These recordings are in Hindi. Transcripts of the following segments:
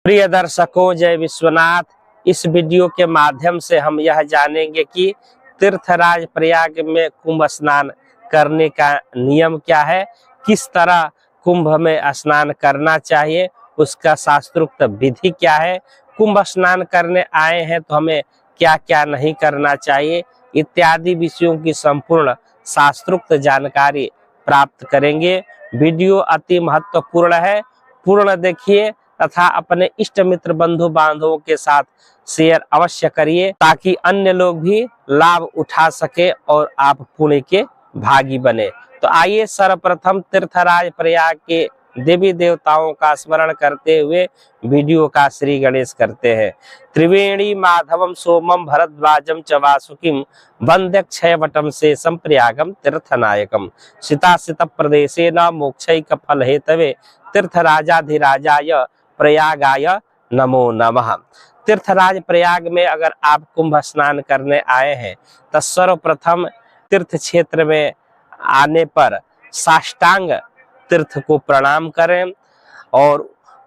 प्रिय दर्शकों, जय विश्वनाथ। इस वीडियो के माध्यम से हम यह जानेंगे कि तीर्थराज प्रयाग में कुंभ स्नान करने का नियम क्या है, किस तरह कुंभ में स्नान करना चाहिए, उसका शास्त्रोक्त विधि क्या है, कुंभ स्नान करने आए हैं तो हमें क्या क्या नहीं करना चाहिए, इत्यादि विषयों की संपूर्ण शास्त्रोक्त जानकारी प्राप्त करेंगे। वीडियो अति महत्वपूर्ण है, पूर्ण देखिए तथा अपने इष्ट मित्र बंधु बांधवों के साथ शेयर अवश्य करिए ताकि अन्य लोग भी लाभ उठा सके और आप पुण्य के भागी बने। तो आइए सर्वप्रथम तीर्थराज प्रयाग के देवी देवताओं का स्मरण करते हुए वीडियो का श्री गणेश करते हैं। त्रिवेणी माधवम सोमम भरद्वाजम च वासुकिम वंद्य क्षय वटम से संप्रयागम तीर्थनायकम सीतासित प्रदेशे न मोक्षैक फल हेतवे तीर्थराजाधिराजाय प्रयागाय नमो नमः। तीर्थराज प्रयाग में अगर आप कुंभ स्नान करने आए हैं तो सर्वप्रथम तीर्थ क्षेत्र में आने पर साष्टांग तीर्थ को प्रणाम करें और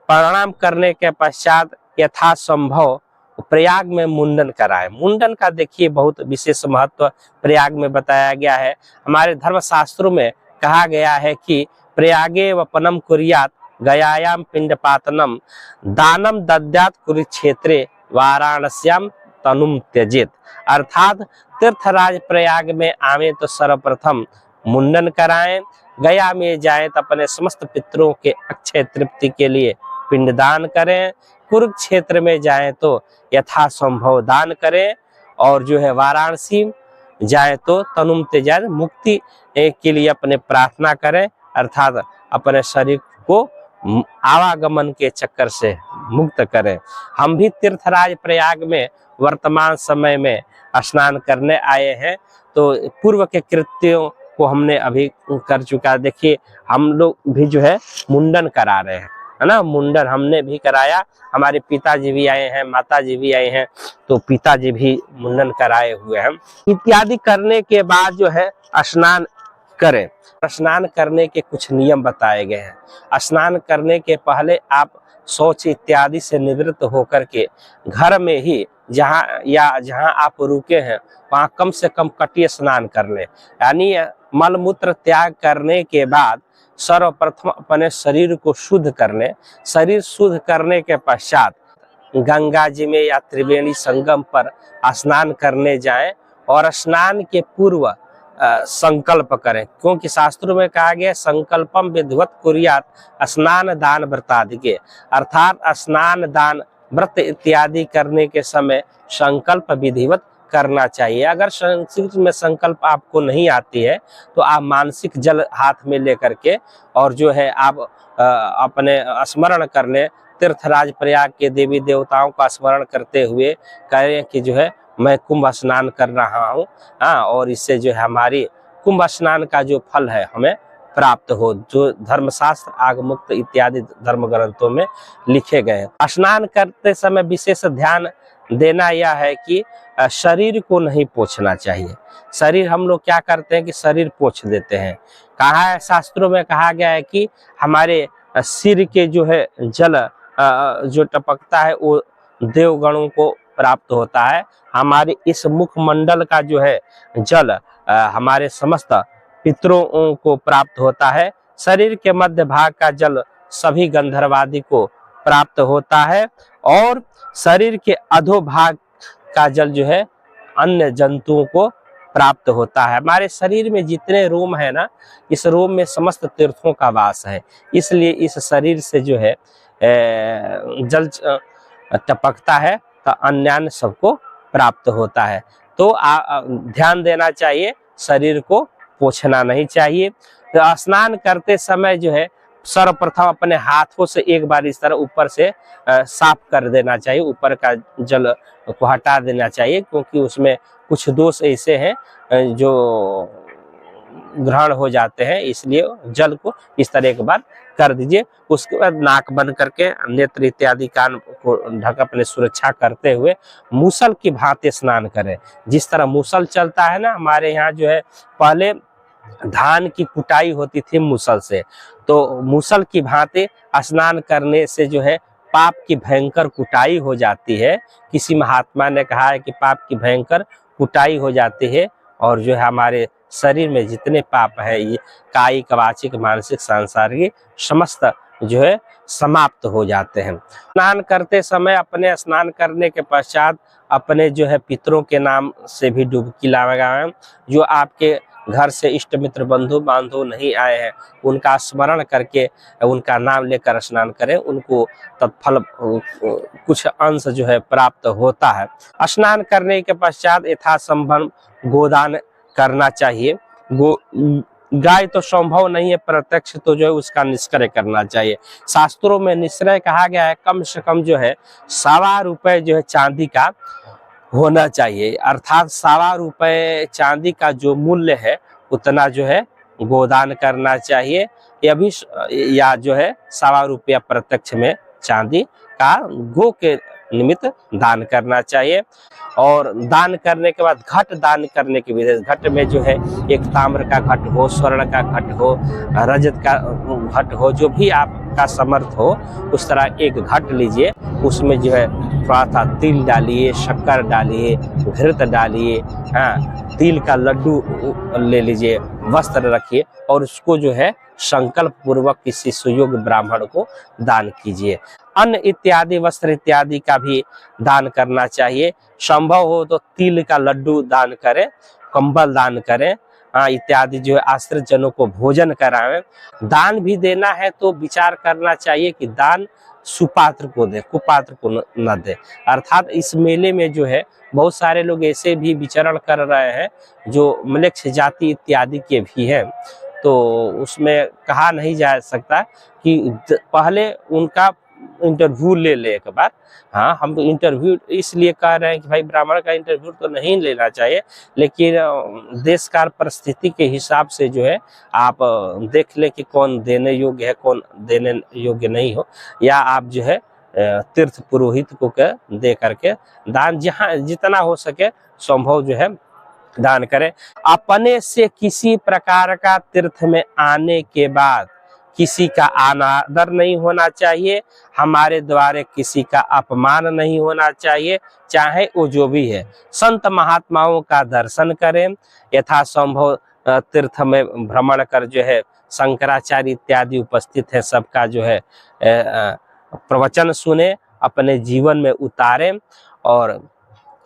प्रणाम करने के पश्चात यथासंभव प्रयाग में मुंडन कराएं। मुंडन का देखिए बहुत विशेष महत्व प्रयाग में बताया गया है। हमारे धर्मशास्त्रों में कहा गया है कि प्रयागे वपनम कुर्यात गयायाम पिंडपातनम दानम दद्यात कुरुक्षेत्रे वाराणस्याम तनुम त्यजेत। अर्थात तीर्थराज प्रयाग में आवे तो सर्वप्रथम मुंडन कराएं, गया में जाएं तो अपने समस्त पितरों के अक्षय तृप्ति के लिए पिंडदान करें, कुरुक्षेत्र में जाएं तो यथासंभव दान करें और जो है वाराणसी जाए तो तनुम त्यजेत मुक्ति के लिए अपने प्रार्थना करें, अर्थात अपने शरीर को आवागमन के चक्कर से मुक्त करें। हम भी तीर्थराज प्रयाग में वर्तमान समय में स्नान करने आए हैं तो पूर्व के कृत्यों को हमने अभी कर चुका। देखिए हम लोग भी जो है मुंडन करा रहे हैं, है ना। मुंडन हमने भी कराया, हमारे पिताजी भी आए हैं, माताजी भी आए हैं, तो पिताजी भी मुंडन कराए हुए हैं। इत्यादि करने के बाद जो है स्नान करें। स्नान करने के कुछ नियम बताए गए हैं। स्नान करने के पहले आप शौच इत्यादि से निवृत्त होकर के घर में ही जहां आप रुके हैं वहां कम से कम कटी स्नान कर लें। यानी मलमूत्र त्याग करने के बाद सर्वप्रथम अपने शरीर को शुद्ध कर लें। शरीर शुद्ध करने के पश्चात गंगा जी में या त्रिवेणी संगम पर स्नान करने जाएं और स्नान के पूर्व संकल्प करें, क्योंकि शास्त्रों में कहा गया संकल्पम विधिवत कुर्यात स्नान दान व्रतादि के। अर्थात स्नान दान व्रत इत्यादि करने के समय संकल्प विधिवत करना चाहिए। अगर संस्कृत में संकल्प आपको नहीं आती है तो आप मानसिक जल हाथ में लेकर के और जो है आप अपने स्मरण कर लें। तीर्थराज प्रयाग के देवी देवताओं का स्मरण करते हुए कहें कि जो है मैं कुंभ स्नान कर रहा हूँ, और इससे जो है हमारी कुंभ स्नान का जो फल है हमें प्राप्त हो, जो धर्मशास्त्र आगमुक्त इत्यादि धर्म ग्रंथों में लिखे गए हैं। स्नान करते समय विशेष ध्यान देना यह है कि शरीर को नहीं पोंछना चाहिए। शरीर हम लोग क्या करते हैं कि शरीर पोंछ देते हैं। कहा है शास्त्रों में कहा गया है कि हमारे सिर के जो है जल जो टपकता है वो देवगणों को प्राप्त होता है। हमारे इस मुखमंडल का जो है जल हमारे समस्त पितरों को प्राप्त होता है। शरीर के मध्य भाग का जल सभी गंधर्वादि को प्राप्त होता है और शरीर के अधोभाग का जल जो है अन्य जंतुओं को प्राप्त होता है। हमारे शरीर में जितने रोम है ना, इस रोम में समस्त तीर्थों का वास है, इसलिए इस शरीर से जो है जल टपकता है तो अन्य सबको प्राप्त होता है। तो ध्यान देना चाहिए, शरीर को पोंछना नहीं चाहिए। तो स्नान करते समय जो है सर्वप्रथम अपने हाथों से एक बार इस तरह ऊपर से साफ कर देना चाहिए, ऊपर का जल को हटा देना चाहिए, क्योंकि उसमें कुछ दोष ऐसे हैं जो ग्रहण हो जाते हैं, इसलिए जल को इस तरह एक बार कर दीजिए। उसके बाद नाक बंद करके नेत्र इत्यादि कान को ढक अपने सुरक्षा करते हुए मूसल की भांति स्नान करें। जिस तरह मूसल चलता है ना, हमारे यहाँ जो है पहले धान की कुटाई होती थी मूसल से, तो मूसल की भांति स्नान करने से जो है पाप की भयंकर कुटाई हो जाती है। किसी महात्मा ने कहा है कि पाप की भयंकर कुटाई हो जाती है और जो है हमारे शरीर में जितने पाप है, ये कायिक, वाचिक, मानसिक, सांसारिक समस्त जो है समाप्त हो जाते हैं। स्नान करते समय अपने स्नान करने के पश्चात अपने जो है पितरों के नाम से भी डुबकी लगाएं। जो आपके घर से इष्ट मित्र बंधु बांधव नहीं आए हैं, उनका स्मरण करके उनका नाम लेकर स्नान करें, उनको तत्फल कुछ अंश जो है प्राप्त होता है। स्नान करने के पश्चात यथासंभव गोदान करना चाहिए। गाय तो संभव नहीं है, प्रत्यक्ष तो जो है उसका निष्क्रय करना चाहिए। शास्त्रों में निश्चय कहा गया है कम से कम जो है 1.25 रुपए जो है चांदी का होना चाहिए, अर्थात 1.25 रुपए चांदी का जो मूल्य है उतना जो है गोदान करना चाहिए। या भी या जो है 1.25 रुपया प्रत्यक्ष में चांदी का गो के निमित्त दान करना चाहिए। और दान करने के बाद घट दान करने की विधि, घट में जो है एक ताम्र का घट हो, स्वर्ण का घट हो, रजत का घट हो, जो भी आपका समर्थ हो उस तरह एक घट लीजिए। उसमें जो है थोड़ा सा तिल डालिए, शक्कर डालिए, घृत डालिए, हाँ, तिल का लड्डू ले लीजिए, वस्त्र रखिए और उसको जो है संकल्प पूर्वक किसी सुयोग्य ब्राह्मण को दान कीजिए। अन्न इत्यादि, वस्त्र इत्यादि का भी दान करना चाहिए। संभव हो तो तिल का लड्डू दान करें, कंबल दान करें, इत्यादि जो है आश्रित जनों को भोजन कराएं। दान भी देना है तो विचार करना चाहिए कि दान सुपात्र को दे, कुपात्र को न दे। अर्थात इस मेले में जो है बहुत सारे लोग ऐसे भी विचरण कर रहे हैं जो म्लेच्छ जाति इत्यादि के भी हैं, तो उसमें कहा नहीं जा सकता कि पहले उनका इंटरव्यू ले ले एक बार। हाँ, हम इंटरव्यू इसलिए कह रहे हैं कि भाई ब्राह्मण का इंटरव्यू तो नहीं लेना चाहिए, लेकिन देश काल परिस्थिति के हिसाब से जो है आप देख ले कि कौन देने योग्य है, कौन देने योग्य नहीं हो, या आप जो है तीर्थ पुरोहित को दे करके दान जहाँ जितना हो सके संभव जो है दान करें। अपने से किसी प्रकार का तीर्थ में आने के बाद किसी का अनादर नहीं होना चाहिए, हमारे द्वारा किसी का अपमान नहीं होना चाहिए, चाहे वो जो भी है। संत महात्माओं का दर्शन करें, यथासंभव तीर्थ में भ्रमण कर जो है शंकराचार्य इत्यादि उपस्थित है सबका जो है प्रवचन सुने, अपने जीवन में उतारें और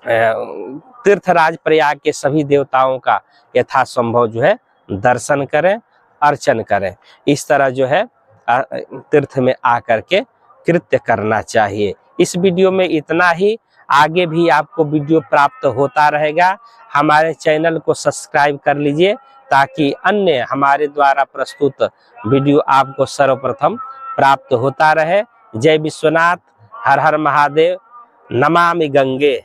तीर्थराज प्रयाग के सभी देवताओं का यथासंभव जो है दर्शन करें, अर्चन करें। इस तरह जो है तीर्थ में आकर के कृत्य करना चाहिए। इस वीडियो में इतना ही, आगे भी आपको वीडियो प्राप्त होता रहेगा। हमारे चैनल को सब्सक्राइब कर लीजिए ताकि अन्य हमारे द्वारा प्रस्तुत वीडियो आपको सर्वप्रथम प्राप्त होता रहे। जय विश्वनाथ, हर हर महादेव, नमामि गंगे।